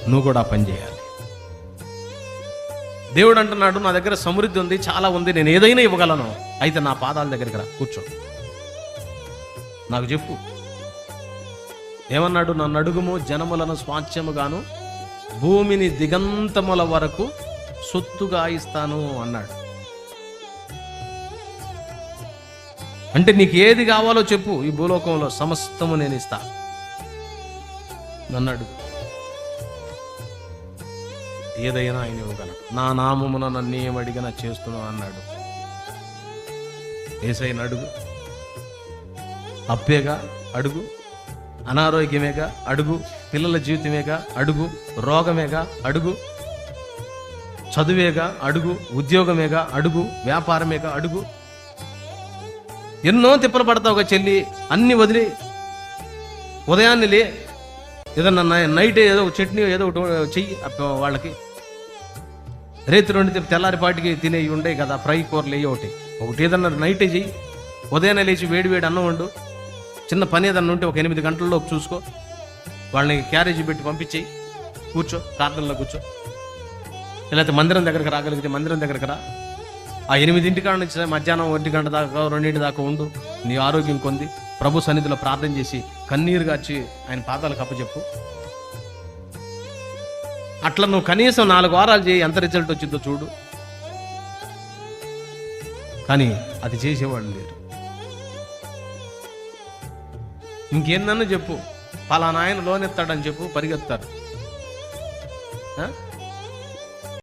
నువ్వు కూడా పని చేయాలి. దేవుడు అంటున్నాడు, నా దగ్గర సమృద్ధి ఉంది, చాలా ఉంది, నేను ఏదైనా ఇవ్వగలను. అయితే నా పాదాల దగ్గరికి రా, కూర్చో, నాకు చెప్పు. ఏమన్నాడు? నన్ను అడుగుము, జనములను స్వాస్థ్యముగాను భూమిని దిగంతముల వరకు సొత్తుగా ఇస్తాను అన్నాడు. అంటే నీకు ఏది కావాలో చెప్పు, ఈ భూలోకంలో సమస్తము నేను ఇస్తా, నన్ను అడుగు, ఏదైనా ఆయన ఇవ్వగలడు. నా నామమున నన్ను ఏమడిగినా చేస్తున్నావు అన్నాడు. యేసయ్యను అడుగు. అప్పేగా అడుగు, అనారోగ్యమేగా అడుగు, పిల్లల జీవితమేగా అడుగు, రోగమేగా అడుగు, చదువేగా అడుగు, ఉద్యోగమేగా అడుగు, వ్యాపారమేగా అడుగు. ఎన్నో తిప్పలు పడతావుగా చెల్లి, అన్ని వదిలి ఉదయాన్నే లే, ఏదన్నా నైట్ ఏదో చట్నీ ఏదో ఒకటి చెయ్యి వాళ్ళకి. రేతి రెండు తెల్లారిపాటికి తినేవి ఉంటాయి కదా, ఫ్రై కూరలు ఒకటి ఏదన్నా నైటే చెయ్యి. ఉదయాన్నే లేచి వేడి అన్నం వండు. చిన్న పని ఏదన్నా ఉంటే ఒక 8 గంటల్లోపు చూసుకో, వాళ్ళని క్యారేజీ పెట్టి పంపించేయి. కూర్చో, ప్రార్థనలో కూర్చో. లేకపోతే మందిరం దగ్గరికి రాగలిగితే మందిరం దగ్గరికి రా. ఆ 8 కాడ నుంచి మధ్యాహ్నం 1 గంట దాకా 2 దాకా ఉండు. నీ ఆరోగ్యం కొంది ప్రభు సన్నిధిలో ప్రార్థన చేసి కన్నీరు గార్చి ఆయన పాదాలకు అప్పచెప్పు. అట్లా నువ్వు కనీసం 4 వారాలు చేయి, ఎంత రిజల్ట్ వచ్చిందో చూడు. కానీ అది చేసేవాళ్ళు లేరు. ఇంకేందన్నా చెప్పు, పలానా ఆయన లోన్ ఎత్తాడని చెప్పు, పరిగెత్తారు.